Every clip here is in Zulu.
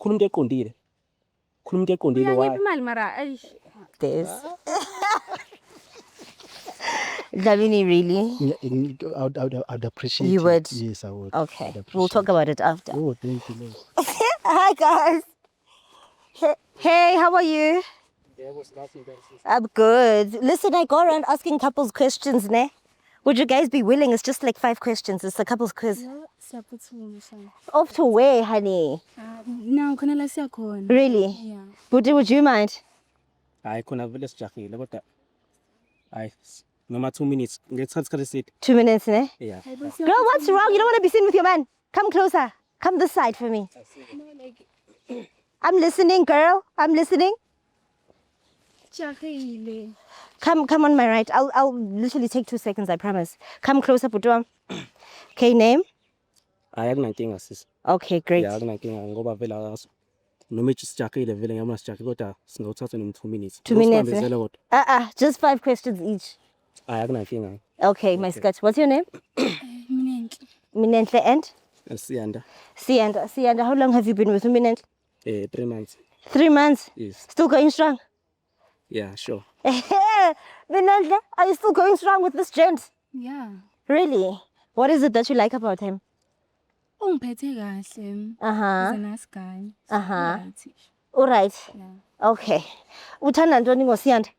khuluma into eqondile. Khuluma into eqondile why? Uyangipha imali mara eish. This. Dlamini, really? I'd appreciate You it. would? Yes, I would. Okay. I'd We'll talk appreciate about it after. Oh, thank you, Lord. Hi, guys. Hey, how are you? I'm good. Listen, I go around asking couples questions, ne? Would you guys be willing? It's just like 5 questions. It's a couples quiz. Off to where, honey? Now khona la siyakhona. Really? Yeah. Would you mind? Hayi khona vele sijahile kodwa hayi noma 2 minutes ngekuthatha isikhathi eside. 2 minutes, ne? Yeah. Girl, what's wrong? You don't want to be seen with your man. Come closer. Come this side for me. I'm listening, girl. I'm listening. Jahile. Come on my right. I'll literally take 2 seconds, I promise. Come closer, Putuam. Okay, name? Hayi akunankinga sis. Okay, great. Yeah, akunankinga ngoba vele noma sijahile vele ngiyama sijahile kodwa singawuthatha noma 2 minutes. 2 minutes. Ngosibambezela kodwa. Just 5 questions each. Hayi akunankinga. Okay, my skirt. What's your name? Minenhle. Minenhle and? Siyanda. Sianda, how long have you been with Minenhle? 3 months. 3 months? Yes. Still going strong? Yeah, sure. Minenhle, are you still going strong with this gent? Yeah. Really? What is it that you like about him? Ungiphethe kahle. Uh-huh. He's a nice guy. Uh-huh. Right. All right. Yeah. Okay. Uthanda ntoni ngoSiyanda?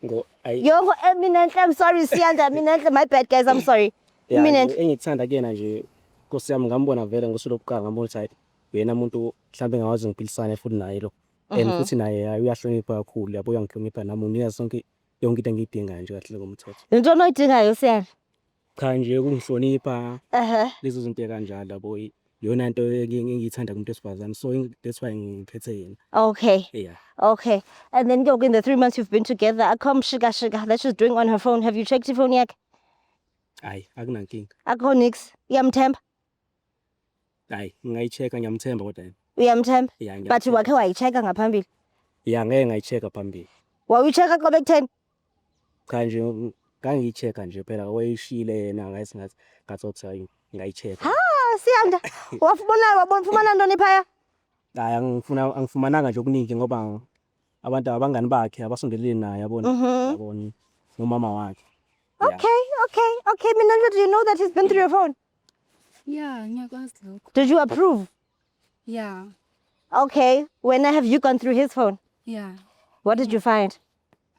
Ngo ayi. Yo, Minenhle, I'm sorry, Siyanda. Minenhle, my bad, guys. I'm sorry. Yeah, Minenhle. engithanda kuyena nje Nkosi yami ngambona vele ngosuku lokuqala ngambona ukuthi uyena umuntu mhlambe ngawazi ngiphilisana futhi naye lo. And futhi naye uyahlonipha kakhulu yabo uyangihlonipha nami unika sonke yonke into engiyidingayo nje kahle ngomthetho. Ntoni oyidingayo Siyanda? Cha nje kungihlonipha Uh-huh. lezo zinto kanjalo yabo iyona into engiyithanda kumuntu esifazane so that's why ngiphethe yena. Okay. Yeah. Okay. And then in the 3 months you've been together, Akom Shiga that she's doing on her phone. Have you checked your phone yet? Hayi akunankinga. Akho nix. Iyamthemba? Hayi ngayicheka ngiyamthemba kodwa yena. Uyamthemba? Yeah, But wakhe wayicheka ngaphambili. Yeah, ngeke ngayicheka phambili. Wayicheka qobe ku10? Cha nje ngangiyicheka nje phela wayishile yena ngathi ngayicheka. Ah, Siyanda. Wafumana ntoni phaya? Hayi angifumananga nje okuningi ngoba abantu abangani bakhe abasondelene naye yabona yabona nomama wakhe. Okay. Minenhle, do you know that he's been through your phone? Yeah, ngiyakwazi lokho. Did you approve? Yeah. Okay. When have you gone through his phone? Yeah. What did you find?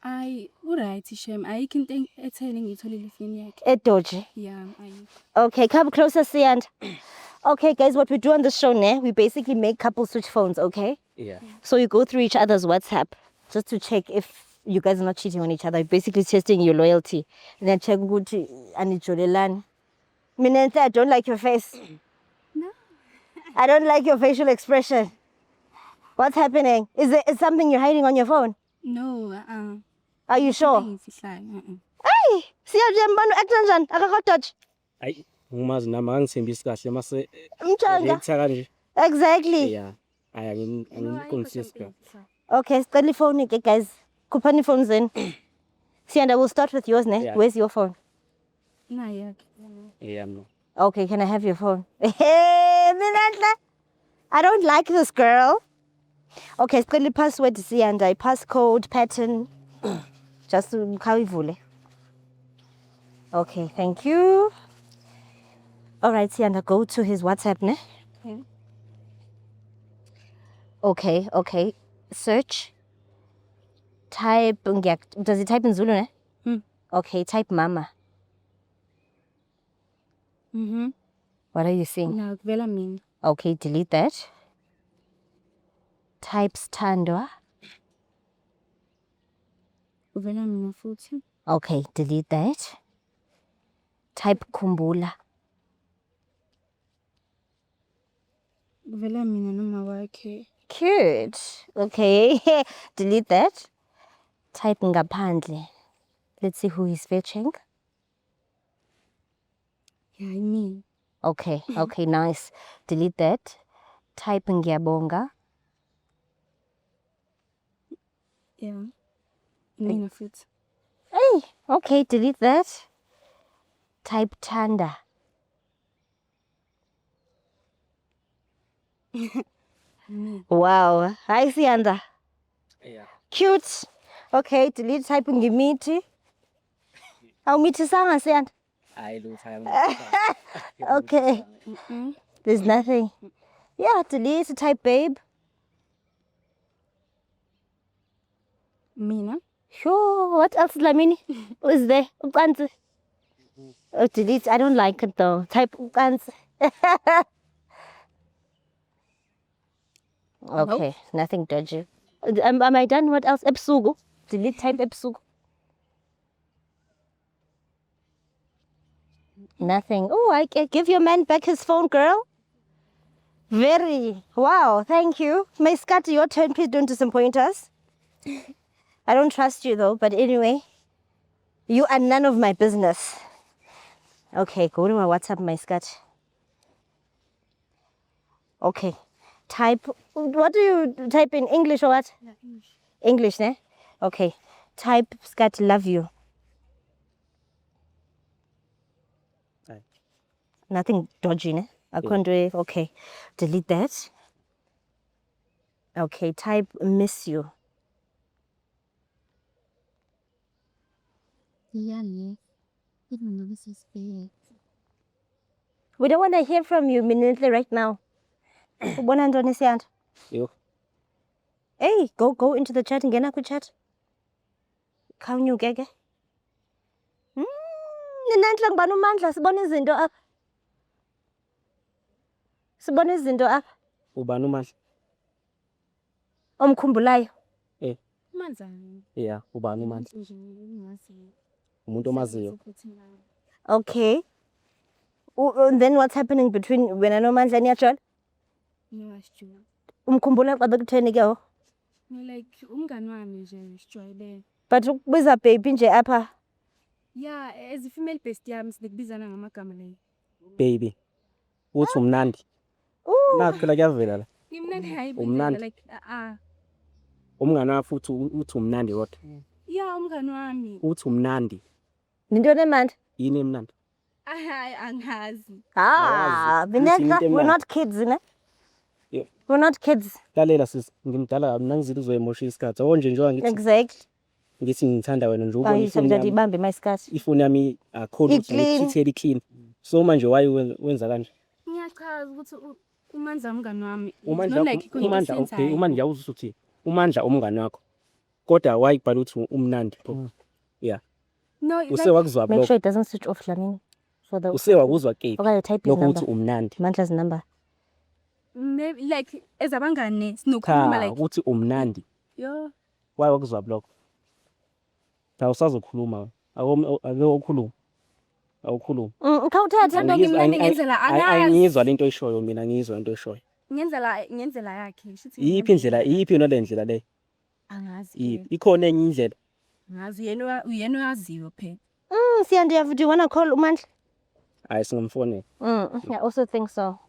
Right, Shem. Ayikho into etheni ngiyitholile ifoni yakhe. Edoji. Yeah, ayikho. Okay, come closer, Siyanda. Okay, guys, what we do on this show, we basically make couples switch phones, okay? Yeah. So you go through each other's WhatsApp just to check if you guys are not cheating on each other. Basically testing your loyalty. And then check ukuthi anijolelani. Minenhle, I don't like your face. No. I don't like your facial expression. What's happening? Is something you're hiding on your phone? No, Are you sure? Ngiyifihla. Hey, Siyanda mbona act kanjani? Akakho Hayi ngimazi nami angithembisi kahle mase Mtshanga. ngithatha kanje. Exactly. Yeah. Hayi angikonsist ka. Okay, sicela ifoni ke guys. Kuphani ifoni zenu. Siyanda, we'll start with yours, ne? Yeah. Where's your phone? Naye. Yeah, no. Okay, can I have your phone? Hey, Minenhle. I don't like this girl. Okay, sicela password Siyanda, passcode, pattern. Just khawivule. Okay, thank you. All right, Siyanda, go to his WhatsApp, ne? Okay. Okay. Search. Type, does he type in Zulu, ne? Okay, type mama. What are you seeing? Na kuvela mina. Okay, delete that. Type Standwa. Kuvela mina futhi. Okay, delete that. Type Kumbula. Kuvela mina noma wakhe. Cute. Okay, delete that. Type Ngaphandle. Let's see who he's fetching. Yeah, me. Okay, nice. Delete that. Type Ngiyabonga. Yeah. Mina futhi. Hey, okay, delete that. Type Tanda. Me. Wow. Hi, Sianda. Yeah. Cute. Okay, delete typing ngimithi. Awumithi sanga Sianda. Hayi lutho Okay. Mm-mm. There's nothing. Yeah, delete type babe. Mina. Sure. What else, Lamini? Who's there? Ucansi. Oh, delete. I don't like it though. Type ucansi. Okay, nothing dodgy. Am I done? What else? Ebusuku. Delete type ebusuku. Nothing. Oh, I can give your man back his phone, girl. Very. Wow, thank you. May Scotty, your turn. Please don't disappoint us. I don't trust you though, but anyway. You are none of my business. Okay, go to my WhatsApp, my Scott. Okay. Type. What do you type in English or what? Yeah, English. English, ne? Okay. Type Scott, love you. Aye. Nothing dodgy, ne? Okay. Delete that. Okay. Type miss you. Yani, suspect. We don't want to hear from you immediately right now. Ubona ntoni Siyanda? Yo. Hey, go into the chat. Ngena kwi-chat. Khawunyuke ke. Ninantle ngubani uMandla? Sibona izinto apha. Sibona izinto apha. Ubani uMandla? Omkhumbulayo. Manzana. Yeah, ubani uMandla? Nje engazi. Umuntu omaziyo. Okay. And then what's happening between wena noMandla niyajola? Ngiyashjula. Umkhumbula xa bekutheni ke ho? Like umngani wami nje sijwayele. But ukubiza baby nje apha. Yeah, as a female bestie yami sikubizana ngamagama leyo. Baby. Uthi umnandi. Nathi phela kuyavela la. Imnandi hayi Umnandi. like Umngani wakho futhi uthi umnandi kodwa. Yeah, umngani wami. Uthi umnandi. Nintoni emandi? Yini emnandi? Hayi angazi. Awazi. Vineta, Uthi into we're emnandi. not kids, ne? Yeah. We're not kids. Lalela sisi, ngimdala mina ngizithi uzoyimosha isikhathi. Onje njengoba Exactly. ngithi ngithanda wena nje ubona ifoni Ayisebenzisa yami. ibambe my skirt. Ifoni yami akhona ukuthi I-clean. ngithithele clean. So manje why wenza kanje? Ngiyachaza ukuthi uMandla umngani wami. Umandla Not like umandla okay, umandla yawuza uthi umandla umngani wakho. Kodwa why kubhala ukuthi umnandi pho? Yeah. No, Usewakuzwa Make blog. sure it doesn't switch off, Lamini. For the Usewakuzwa kephi? okay, type his Lokho number. uthi umnandi. Mandla's number. maybe like ezabangane sinokhuluma Cha, like ukuthi umnandi. yo Why wakuzwa blog? Awusazokhuluma. Awukhuluma. Awukhuluma. Khawuthathe. Mhlawumbe ngimlande ngenzela angazi. Angiyizwa lento oyishoyo mina, ngiyizwa lento oyishoyo. ngenzela yakhe shithi Iyiphi indlela? Iyiphi yona le ndlela le? angazi Iyiphi? Ikhona enye indlela. ngazi yena oyaziyo phela Siyanda, do you want to call Umandla? Hayi singamfonela. I also think so.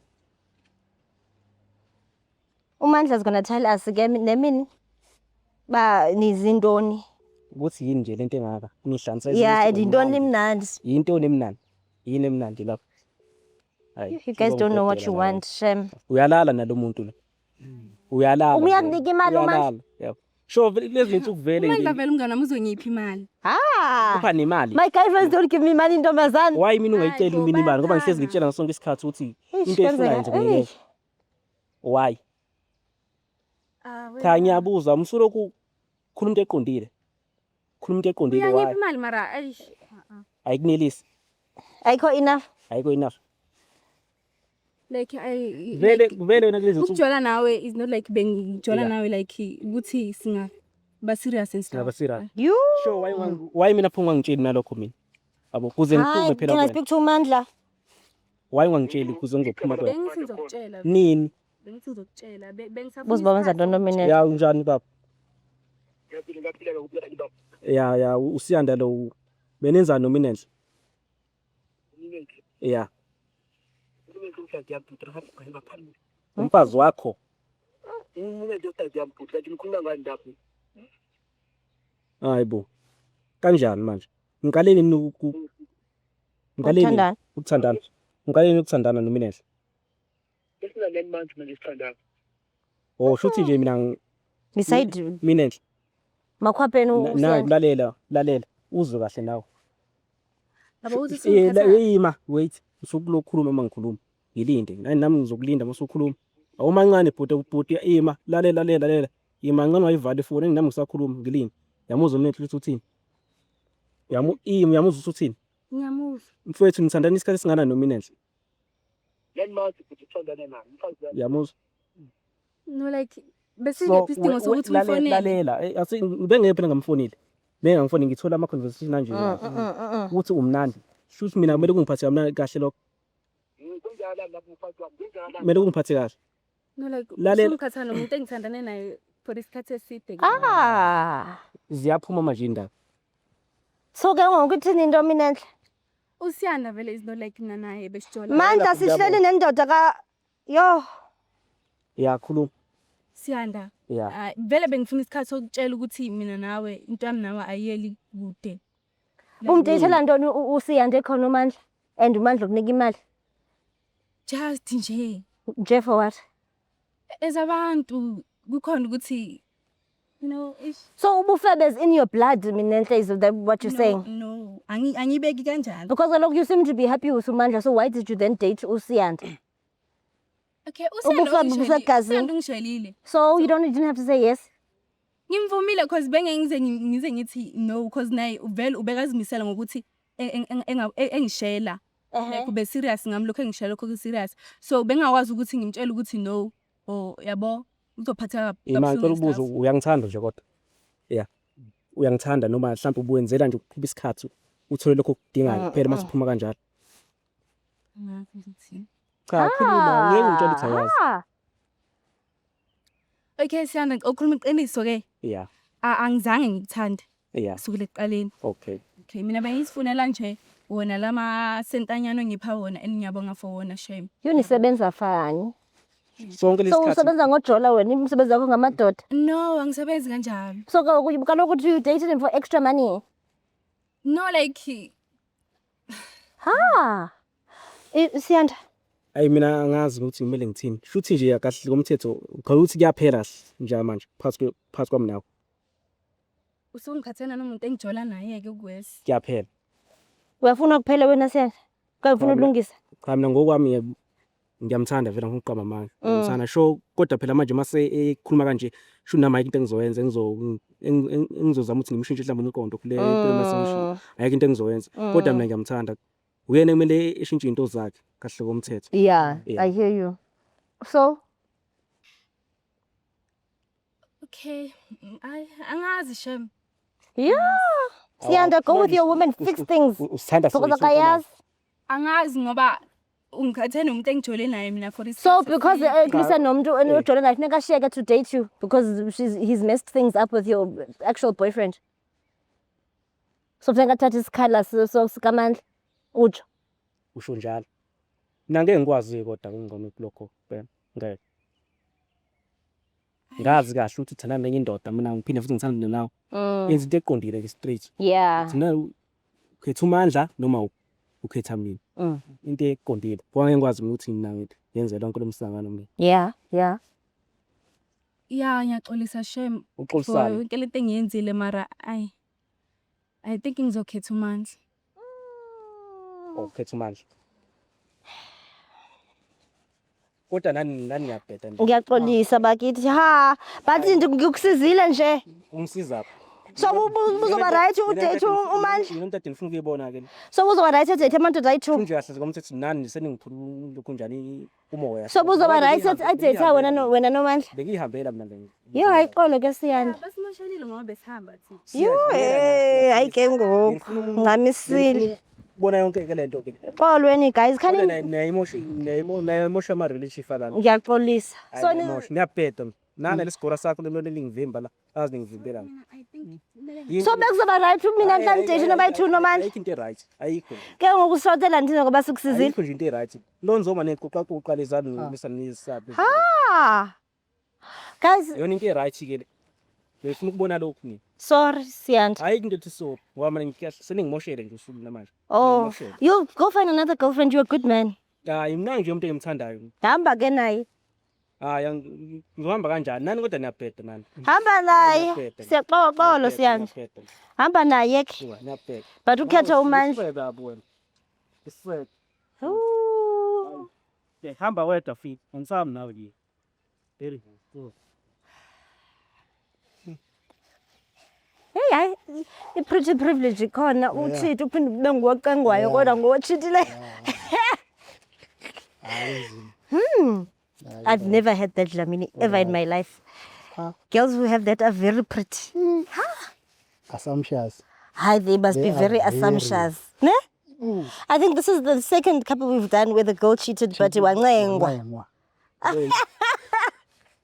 Umandla's going to tell us again nemini ba nizindoni. Ukuthi yini nje lento engaka? Nihlanza Yeah, and intoni imnandi. Yinto emnandi. Yini emnandi lapho? Hayi. You guys don't know what you want, Shem. Uyalala nalomuntu lo. Uyalala. Uyakunika imali uMandla? Uyalala. Yebo. Sho lezi zinto kuvele uMandla nje. vele umngane wami uzongipha imali Upha nemali. My guys don't give me money ntombazana. Why mina ungayitsheli Hayi, mina imali ngoba ngoba ngihlezi ngitshela ngasonke isikhathi ukuthi Eish, into eyifunayo nje kwenzeka, ngiyekela. Why? Cha ngiyabuza umsuloku khuluma into eqondile. Khuluma into eqondile uyangipha why? imali mara Ayikunelisi. Ayikho enough. Ayikho enough. like Vele wena kulezi zinto ukujola nawe is not like bengijola Yeah. nawe like ukuthi singa ba serious and stuff ngaba serious. You. Sure why mina phuma ngitsheli nalokho mina? Abo kuze Hi, ngiphume phela can I kwena. speak to Umandla? Why ungangitsheli kuze ngizophuma kwena? bengithi ngizokutshela Nini? bengithi ngizokutshela bengisafuna Boss baba wenza ntoni nominate? Ya unjani baba? Ya usiyanda lo benenza nominenhle. Yeah. Umfazi wakho. Hayibo. Kanjani manje? Ngiqaleni mina Ukuthandana. ukuthandana. Ngiqaleni ukuthandana nominenhle. Oh shuthi nje mina Beside you. mina nje Makhwapheni na lalela uzwe kahle nawe. Yabo uthi usungikhathala. Ima wait usukulokhuluma uma ngikhuluma. Ngilinde nami ngizokulinda mase ukhuluma. Awumancane bhuti ima lalela. Ima ngane wayivala ifoni nami ngisakhuluma ngilinde. Yamuzwa umnethu ukuthi uthini? Yamuzwa ukuthi uthini? Ngiyamuzwa. Mfowethu nithandana isikhathi singana nomina nje. Yamuzwa. No like besingephi isidingo sokuthi ufonele. Lalela bengephi ngamfonile. Bengangifonile ngithola ama conversation kanje. Uthi umnandi. Shuthi mina kumele kungiphathe kamnandi kahle lokho. Kumele kungiphathe kahle. No like Lalela. usungikhathala nomuntu engithandane naye for isikhathi eside. Ziyaphuma manje indaba. So ke ngokuthini into mina nhle? Usiyanda vele is not like mina naye besijola. Mandla sihleli nendoda ka yo. Yakhuluma. Siyanda. Yeah. Vele bengifuna isikhathi sokutshela ukuthi mina nawe into yami nawe ayiyeli kude. Umdayithela ntoni usiyande khona uMandla and uMandla ukunika imali. Just nje. Nje for what? Ezabantu kukhona ukuthi you know if So ubufebe is in your blood mina nhle is that what you're saying? No, angibeki kanjalo. Because look, you seem to be happy with uMandla, so why did you then date usiyanda? Okay, Ubufebe usiyanda. So you didn't have to say yes. Ngimvumile because bengeke ngize ngithi no because naye uvela ubekazimisela ngokuthi engishela. Like ube serious ngami lokho engishela lokho serious. So bengakwazi ukuthi ngimtshele ukuthi no or yabo uzophatha Ima ngicela ubuzo uyangithanda nje kodwa. Yeah. Uyangithanda noma mhlawumbe ubuyenzela nje ukuphuma isikhathi uthole lokho okudingayo kuphela mase uphuma kanjalo. Cha khuluma ngeke ngitshele ukuthi ayazi. Okay siyanda okhuluma iqiniso ke. Yeah. Angizange ngikuthande. Yeah. Kusukela ekuqaleni. Okay. Okay mina bengisifunela nje wona lama sentanyano ngipha wona engiyabonga for wona shame. Yini sebenza fani? Sonke So lesikhathi. usebenza ngojola wena imisebenzi yakho ngamadoda. No, angisebenzi kanjalo. So kaloku you dated him for extra money. No like Siyanda. Ayi mina angazi ukuthi kumele ngithini. Shuthi nje kahle komthetho ukuthi kuyaphela nje manje phakathi kwami nawe. usungikhathena nomuntu engijola naye ke kuwesi. Kuyaphela. Uyafuna ukuphela wena Siyanda? Ufuna ukulungisa? Cha mina ngokwami ngiyamthanda vele ngiqhama manje. Ngiyamthanda sho kodwa phela manje mase ekhuluma kanje sho nama into engizoyenza engizozama ukuthi ngimshintshe mhlawumbe iqondo kule message. Ayike into engizoyenza. Kodwa mina ngiyamthanda. Uyena kumele eshintshe into zakhe kahle komthetho. Yeah, I hear you. So Okay, angazi shame. yeah. Siyanda, go with your woman, fix things. Usithanda Because akayazi. Angazi ngoba ungikhathene umuntu engijole naye mina for this. So because Krista nomuntu enojole naye funeka shiyeke to date you because he's messed things up with your actual boyfriend. So funeka thatha isikhala so sikaMandla. Ujo. Usho njalo. Mina ngeke ngikwazi kodwa ngingome kulokho phela. Ngeke. Ngazi kahle ukuthi uthanda nenye indoda mina ngiphinde futhi ngithanda nawe. Yenza into eqondile ke straight. Yeah. Thina ukhetha uMandla noma ukhetha mina. Into eqondile. Ngoba ngeke ngikwazi ukuthi mina ngithi yenze lonke lomsangano mina. Yeah. Yeah, ngiyaxolisa shame. Uxolisana. Yonke lento engiyenzile mara I think ngizokhetha uMandla. Ukhetha uMandla. Kodwa nani ngiyabheda nje. Ngiyaxolisa bakithi. Bathi ngikusizile nje. Ungisiza. So uzoba right udate uMandla. Yini into engifuna ukuyibona ke. So uzoba right udate amadoda ayi-2. Kunje kahle ngomthetho nani seningiphula lokho njani umoya. So uzoba right udate wena noMandla. Bengihambela mina le. Yo hayiqolo ke Siyanda. Basimoshelile ngoba besihamba thina. Yo hayi ke ngoku ngamisile. Bona yonke ke lento ke. Xolweni guys khani Nayimosha ama relationship alana. ngiyaxolisa. So niyabheda nana lesigora sakho lemlo lingivimba la azi ngivimbela. I think so bekuzoba right mina nhla date nabayi-2 noMandla. Ayikho into right ayikho. Ke ngoku usawutela ndini ngoba sikusizile. Ayikho nje into right. Lonzoma neqoqa lezana nisabi. Guys, Yona into right ke le. Befuna ukubona lokho mina. sorry Siyanda. Ayikho into ethi so. Ngoba mina ngikahle seningimoshele nje usuku namanje. Oh, you go find another girlfriend. You're a good man. Hayi mina nje umuntu engimthandayo. Hamba ke naye. Hhayi ngizohamba kanjani nani kodwa niyabheda nani. Hamba naye. Ngiyabheda. Siyaxoxolo siyami. Ngiyabheda. Hamba naye ke. Suka niyabheda. But ukhetha umanje. Isifebe yabo wena. Isifebe. Ooh. Yeah, hamba wedwa fit. Angisami nawe nje. Very good. Hey, i-pretty privilege khona uthitha uphinde ube nguwaqengwayo kodwa ngochithile. I've never had that Dlamini ever in my life. Girls who have that are very pretty. Assumptions. Hi, they must They be are very very- assumptions. Ne? I think this is the second couple we've done where the girl cheated, but wangengwa.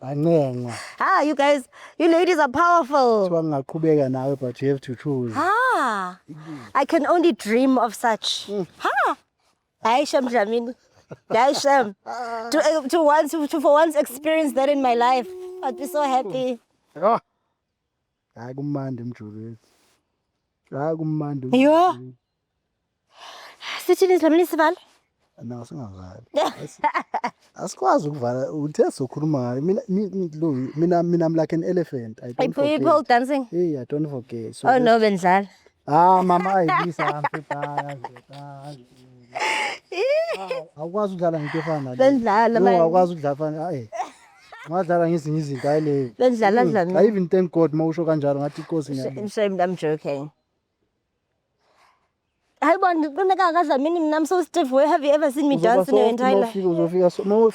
Angengwa. Ah, you guys, you ladies are powerful. Kuthiwa ngingaqhubeka nawe but you have to choose. Ah, I can only dream of such. Ha! Hi, Shem Dlamini. Hi, Shem. To for once experience that in my life, I'd be so happy. Yho. Hayi kumandi mjulu. Hayi kumandi. Yho. Sithini Dlamini Sibala? No, singavali. Asikwazi ukuvala uthe sokhuluma ngayo. Mina I'm like an elephant. I don't Are you forget. pole dancing? Hey, I don't forget. So Oh no, bendlala. mama ayibisa awukwazi ukudlala ngento efana nale. Bendlala No, man. awukwazi ukudlala fana hayi. Ngadlala ngezinye izinto hayi le. Bendlala I Dlamini. even thank God mawusho kanjalo ngathi inkosi ngiyabonga. Shame, I'm joking. Hayi bona kuneka kaDlamini mina I'm so stiff. Where have you ever seen me dance in your entire life? Uzofika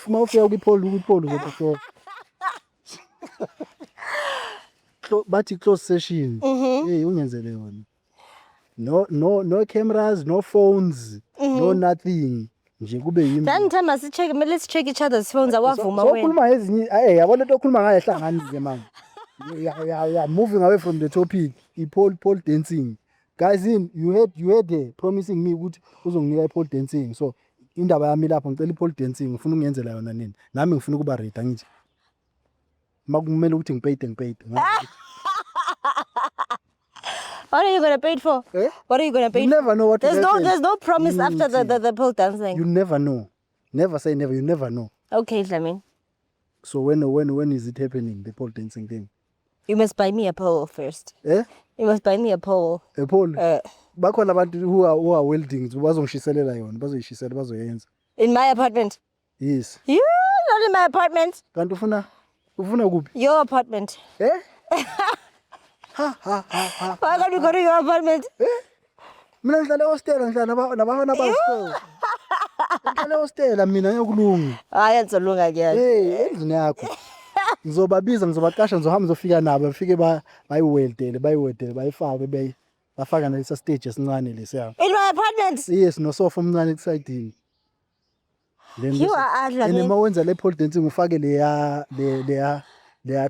mawufika kwipole uzofika. Bathi close session. Hey ungenzele yona. No cameras, no phones, no nothing. Nje kube yimi. Then time asicheck, let's check each other's phones awavuma So wena. khuluma ngezinye yabo lento okhuluma ngayo ehlanganise manje. Yeah, moving away from the topic, pole dancing. Guys, you had promising me ukuthi uzonginika pole dancing. So indaba yami lapho ngicela pole dancing ngifuna ungenzela yona nini. Nami ngifuna kuba ready ngithi. Makumele ukuthi ngipayde. What are you gonna pay it for? Eh? What are you gonna pay You it for? never know what will happen. There's no promise after the pole dancing. You never know. Never say never. You never know. Okay, Dlamini. So when is it happening? The pole dancing thing. You must buy me a pole first. Eh? You must buy me a pole. A pole. Uh, Bakhona abantu who are welding bazongishiselela yona bazoyishisela bazoyenza. in my apartment. Yes. You not in my apartment. Kanti ufuna kuphi? Your apartment. Eh? Why can't you go to your apartment? Mina ngihlala hostel ngihlala nabafana basikole. Ngihlala hostel mina ngiyokulunga. Hayi azolunga ke. Hey, endlini yakho. Ngizobabiza ngizobaqasha ngizohamba ngizofika nabo bafike bayiweldele bayifake bafaka nalesa stage esincane lesiya. In my apartment. Yes, no sofa omncane kusayidini. You are And Dlamini. mawenza le pole dancing ufake leya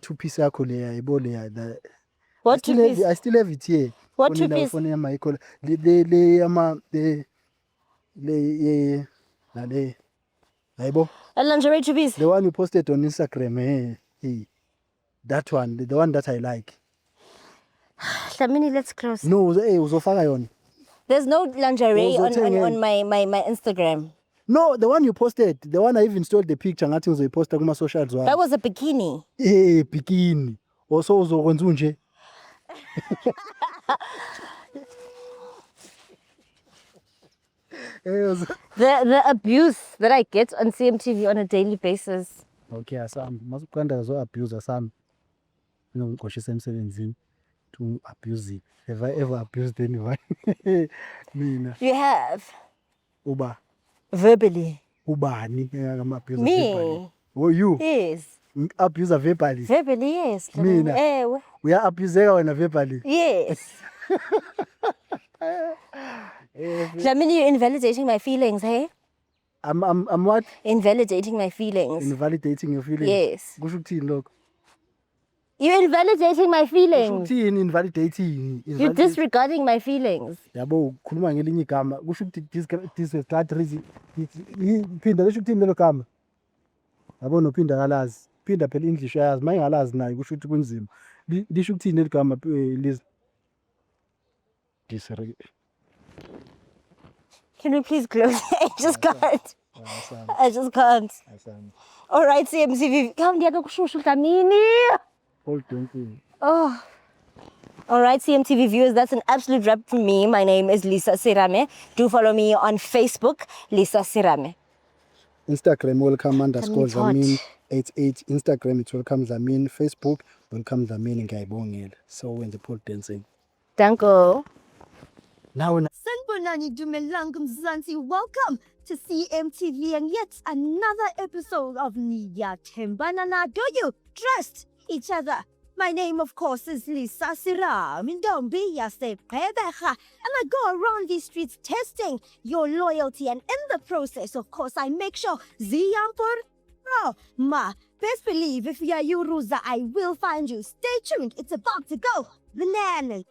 two piece yakho leya ibo leya. What two piece? I still have it here. What two piece? Phone yami ayikho le hayibo. A lingerie two piece. The one you posted on Instagram, hey. That one, the one that I like. Dlamini, let's close. No, uzofaka yona. There's no lingerie Uzothenge. on my Instagram. No, the one you posted, the one I even stole the picture ngathi uzoyiposta kuma socials That wami. was a bikini. Eh, bikini. Also uzokwenza unje. The abuse that I get on CMTV on a daily basis. Okay, asami. Masuqanda zo abuse asami. Ngikoshisa emsebenzini to abuse it. Have I ever abused anyone? Mina. You have Uba. verbally. Ubani ngama abuse Me. verbally? Oh, you. Yes. Abuse verbally. Verbally, yes. Mina. Ewe. Uyabuseka wena verbally. Yes. Dlamini, you're invalidating my feelings, hey? I'm what? Invalidating my feelings. Invalidating your feelings. Yes. Kusho ukuthini lokho? You're invalidating my Kusho feelings. ukuthini invalidating? You're disregarding my feelings. Yabo ukhuluma ngelinye igama. Kusho ukuthi disregard reason. Phinda lesho ukuthini lelo gama. Yabo nophinda kalazi. Phinda phela English uyazi. Mayingalazi nayo kusho ukuthi kunzima. Lisho ukuthini lelo gama Liz? Disregard. Can we please close? I just can't. I just can't. Asami. All right, CMTV. Come, ndiyakushushu dlamini. Pole dancing. Oh. All right, CMTV viewers, that's an absolute wrap from me. My name is Lisa Sirame. Do follow me on Facebook, Lisa Sirame. Instagram welcome underscore It's hot. Zamin 88. Instagram it's welcome Zamin. Facebook welcome Zamin ngiyayibongela. So when the pole dancing. Danko. Now Sanibonani Dumelang Mzansi. Welcome to CMTV and yet another episode of Niya Tembanana. Do you trust each other? My name, of course, is Lisa Siram. And I go around these streets testing your loyalty. And in the process, of course, I make sure Ziyampur. Oh, ma, best believe if you are Yuruza, I will find you. Stay tuned. It's about to go bananas.